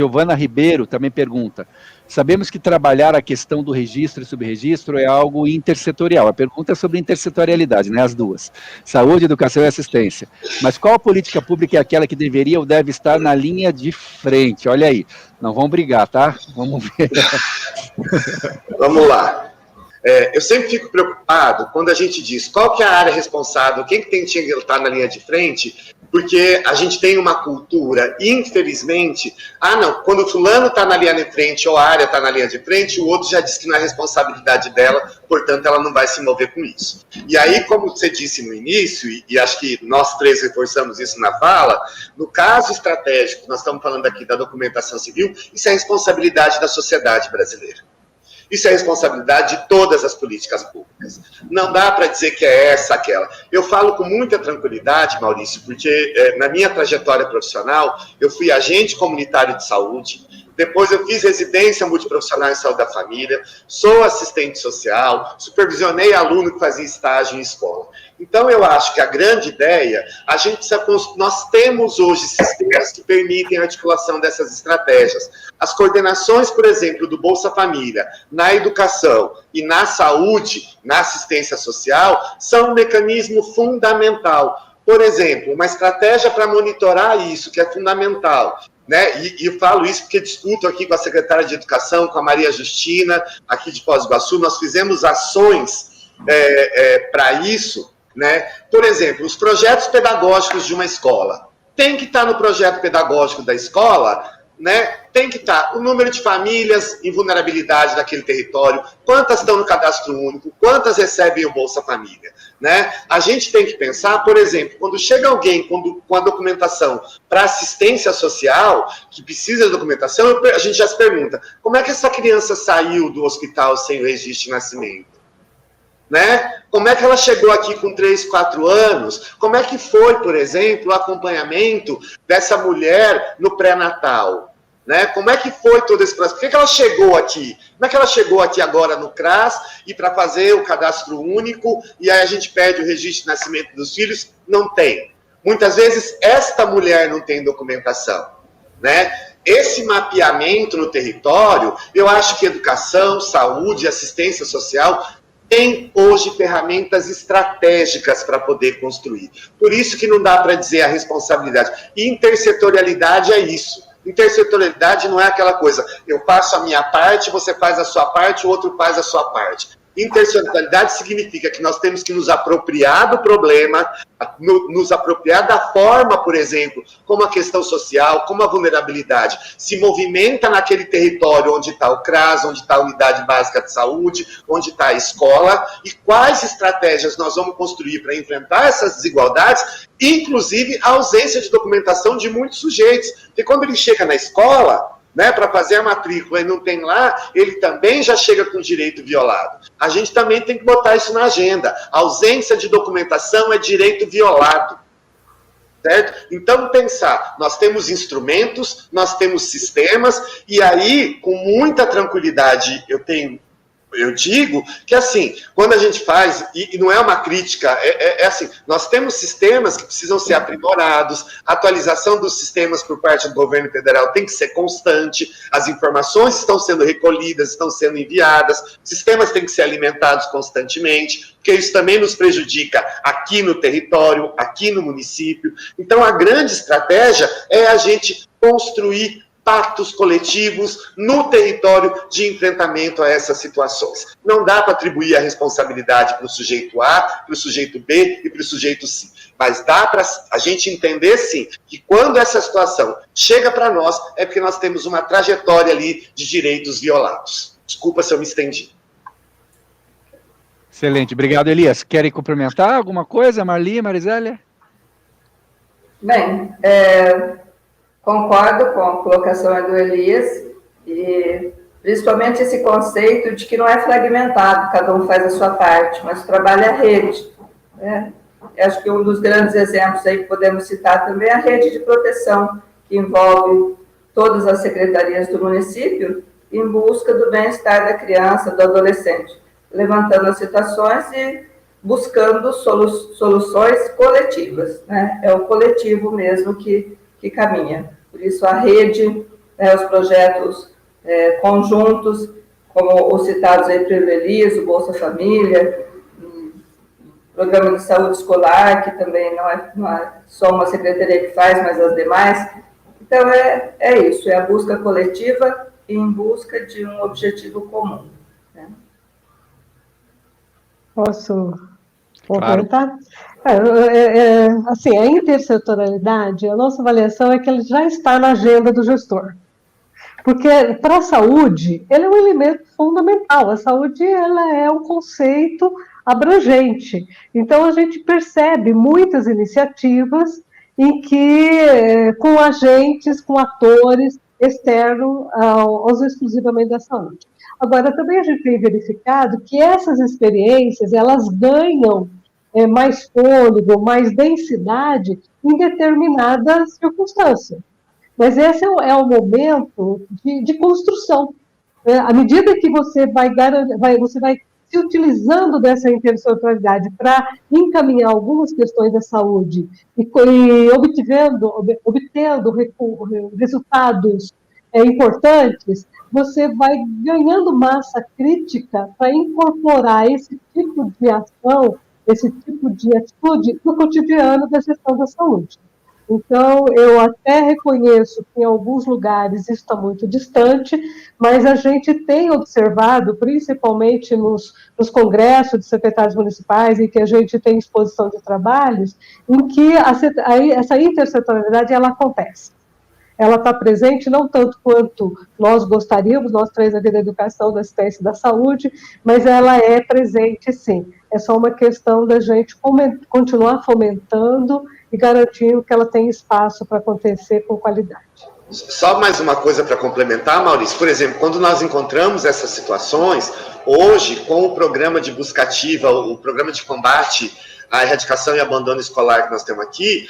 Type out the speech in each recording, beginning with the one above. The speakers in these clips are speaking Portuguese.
Giovana Ribeiro também pergunta, sabemos que trabalhar a questão do registro e subregistro é algo intersetorial. A pergunta é sobre intersetorialidade, né? As duas. Saúde, educação e assistência. Mas qual política pública é aquela que deveria ou deve estar na linha de frente? Olha aí, não vão brigar, tá? Vamos ver. Vamos lá. Eu sempre fico preocupado quando a gente diz qual que é a área responsável, quem que tinha que estar na linha de frente, porque a gente tem uma cultura, infelizmente, não, quando o fulano está na linha de frente ou a área está na linha de frente, o outro já disse que não é responsabilidade dela, portanto ela não vai se mover com isso. E aí, como você disse no início, e acho que nós três reforçamos isso na fala, no caso estratégico, nós estamos falando aqui da documentação civil, isso é responsabilidade da sociedade brasileira. Isso é responsabilidade de todas as políticas públicas. Não dá para dizer que é essa, aquela. Eu falo com muita tranquilidade, Maurício, porque na minha trajetória profissional, eu fui agente comunitário de saúde, depois eu fiz residência multiprofissional em saúde da família, sou assistente social, supervisionei aluno que fazia estágio em escola. Então, eu acho que a grande ideia, nós temos hoje sistemas que permitem a articulação dessas estratégias. As coordenações, por exemplo, do Bolsa Família, na educação e na saúde, na assistência social, são um mecanismo fundamental. Por exemplo, uma estratégia para monitorar isso, que é fundamental. Né? E eu falo isso porque discuto aqui com a secretária de Educação, com a Maria Justina, aqui de Foz do Iguaçu, nós fizemos ações para isso, né? Por exemplo, os projetos pedagógicos de uma escola. Tem que estar no projeto pedagógico da escola, né? Tem que estar o número de famílias em vulnerabilidade daquele território, quantas estão no cadastro único, quantas recebem o Bolsa Família, né? A gente tem que pensar, por exemplo, quando chega alguém com a documentação para assistência social, que precisa de documentação, a gente já se pergunta, como é que essa criança saiu do hospital sem o registro de nascimento? Né? Como é que ela chegou aqui com 3, 4 anos? Como é que foi, por exemplo, o acompanhamento dessa mulher no pré-natal? Né? Como é que foi todo esse processo? Por que ela chegou aqui? Como é que ela chegou aqui agora no CRAS e para fazer o cadastro único e aí a gente pede o registro de nascimento dos filhos? Não tem. Muitas vezes esta mulher não tem documentação. Né? Esse mapeamento no território, eu acho que educação, saúde, assistência social tem hoje ferramentas estratégicas para poder construir. Por isso que não dá para dizer a responsabilidade. E intersetorialidade é isso. Intersetorialidade não é aquela coisa, eu faço a minha parte, você faz a sua parte, o outro faz a sua parte. Intersetorialidade significa que nós temos que nos apropriar do problema, nos apropriar da forma, por exemplo, como a questão social, como a vulnerabilidade se movimenta naquele território onde está o CRAS, onde está a unidade básica de saúde, onde está a escola, e quais estratégias nós vamos construir para enfrentar essas desigualdades, inclusive a ausência de documentação de muitos sujeitos. Porque quando ele chega na escola, né, para fazer a matrícula e não tem lá, ele também já chega com direito violado. A gente também tem que botar isso na agenda. A ausência de documentação é direito violado. Certo? Então, pensar, nós temos instrumentos, nós temos sistemas, e aí, com muita tranquilidade, eu digo que, assim, quando a gente faz, e não é uma crítica, é assim, nós temos sistemas que precisam ser aprimorados, a atualização dos sistemas por parte do governo federal tem que ser constante, as informações estão sendo recolhidas, estão sendo enviadas, sistemas têm que ser alimentados constantemente, porque isso também nos prejudica aqui no território, aqui no município. Então, a grande estratégia é a gente construir pactos coletivos no território de enfrentamento a essas situações. Não dá para atribuir a responsabilidade para o sujeito A, para o sujeito B e para o sujeito C. Mas dá para a gente entender, sim, que quando essa situação chega para nós, é porque nós temos uma trajetória ali de direitos violados. Desculpa se eu me estendi. Excelente. Obrigado, Elias. Querem complementar alguma coisa, Marli, Marisélia? Bem, concordo com a colocação do Elias, e principalmente esse conceito de que não é fragmentado, cada um faz a sua parte, mas trabalha a rede. Né? Eu acho que um dos grandes exemplos aí que podemos citar também é a rede de proteção, que envolve todas as secretarias do município em busca do bem-estar da criança, do adolescente, levantando as situações e buscando soluções coletivas. Né? É o coletivo mesmo que caminha. Por isso, a rede os projetos conjuntos, como os citados aí pelo Elias, o Bolsa Família, Programa de Saúde Escolar, que também não é só uma secretaria que faz, mas as demais. Então, é isso, é a busca coletiva em busca de um objetivo comum. Né? Posso Claro. comentar? Assim, a intersetorialidade, a nossa avaliação é que ele já está na agenda do gestor. Porque para a saúde, ele é um elemento fundamental. A saúde, ela é um conceito abrangente. Então, a gente percebe muitas iniciativas em que, com agentes, com atores externos aos exclusivamente da saúde. Agora, também a gente tem verificado que essas experiências, elas ganham mais fôlego, mais densidade em determinadas circunstâncias. Mas esse é o momento de construção. À medida que você vai se utilizando dessa intersetorialidade para encaminhar algumas questões da saúde e obtendo resultados importantes, você vai ganhando massa crítica para incorporar esse tipo de ação, esse tipo de atitude no cotidiano da gestão da saúde. Então, eu até reconheço que em alguns lugares isso está muito distante, mas a gente tem observado, principalmente nos congressos de secretários municipais, em que a gente tem exposição de trabalhos, em que essa intersetorialidade ela acontece. Ela está presente não tanto quanto nós gostaríamos, nós três aqui da educação, da assistência e da saúde, mas ela é presente sim. É só uma questão da gente continuar fomentando e garantindo que ela tem espaço para acontecer com qualidade. Só mais uma coisa para complementar, Maurício. Por exemplo, quando nós encontramos essas situações, hoje, com o programa de busca ativa, o programa de combate à erradicação e abandono escolar que nós temos aqui,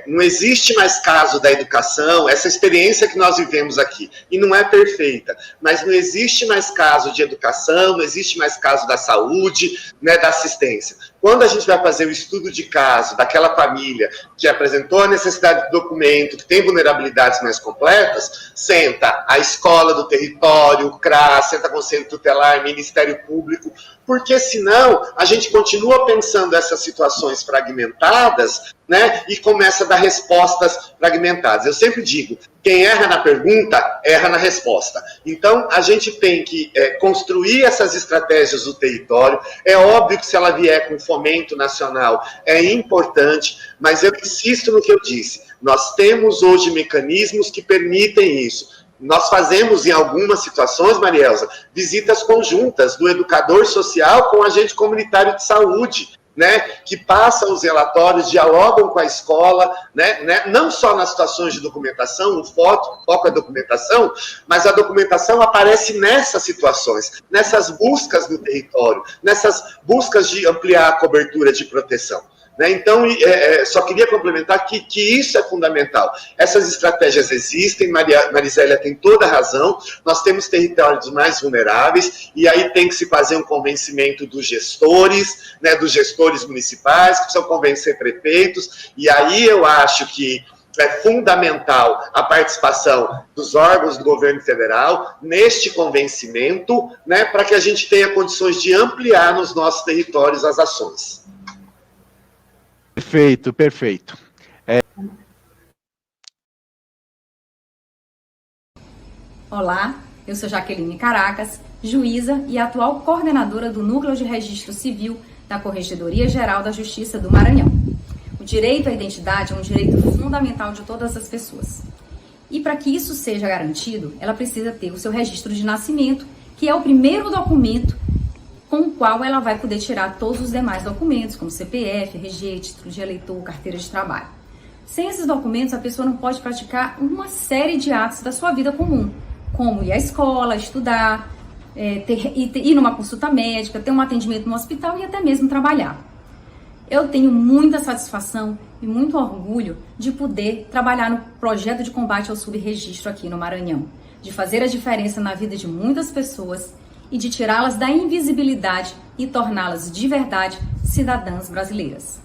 não existe mais caso da educação, essa experiência que nós vivemos aqui, e não é perfeita, mas não existe mais caso de educação, não existe mais caso da saúde, né, da assistência. Quando a gente vai fazer o estudo de caso daquela família que apresentou a necessidade do documento, que tem vulnerabilidades mais completas, senta a escola do território, o CRAS, senta Conselho Tutelar, Ministério Público, porque senão a gente continua pensando essas situações fragmentadas, né, e começa a dar respostas fragmentadas. Eu sempre digo, quem erra na pergunta, erra na resposta. Então, a gente tem que construir essas estratégias do território. É óbvio que se ela vier com fomento nacional, é importante, mas eu insisto no que eu disse. Nós temos hoje mecanismos que permitem isso. Nós fazemos, em algumas situações, Marielza, visitas conjuntas do educador social com o agente comunitário de saúde, né, que passam os relatórios, dialogam com a escola, né, não só nas situações de documentação, o foco é documentação, mas a documentação aparece nessas situações, nessas buscas no território, nessas buscas de ampliar a cobertura de proteção. Né? Então, só queria complementar que isso é fundamental. Essas estratégias existem, Marisélia tem toda a razão, nós temos territórios mais vulneráveis, e aí tem que se fazer um convencimento dos gestores, né, dos gestores municipais, que precisam convencer prefeitos, e aí eu acho que é fundamental a participação dos órgãos do governo federal neste convencimento, né, para que a gente tenha condições de ampliar nos nossos territórios as ações. Perfeito, perfeito. Olá, eu sou Jaqueline Caracas, juíza e atual coordenadora do Núcleo de Registro Civil da Corregedoria Geral da Justiça do Maranhão. O direito à identidade é um direito fundamental de todas as pessoas. E para que isso seja garantido, ela precisa ter o seu registro de nascimento, que é o primeiro documento com o qual ela vai poder tirar todos os demais documentos, como CPF, RG, título de eleitor, carteira de trabalho. Sem esses documentos, a pessoa não pode praticar uma série de atos da sua vida comum, como ir à escola, estudar, ir numa consulta médica, ter um atendimento no hospital e até mesmo trabalhar. Eu tenho muita satisfação e muito orgulho de poder trabalhar no projeto de combate ao subregistro aqui no Maranhão, de fazer a diferença na vida de muitas pessoas e de tirá-las da invisibilidade e torná-las de verdade cidadãs brasileiras.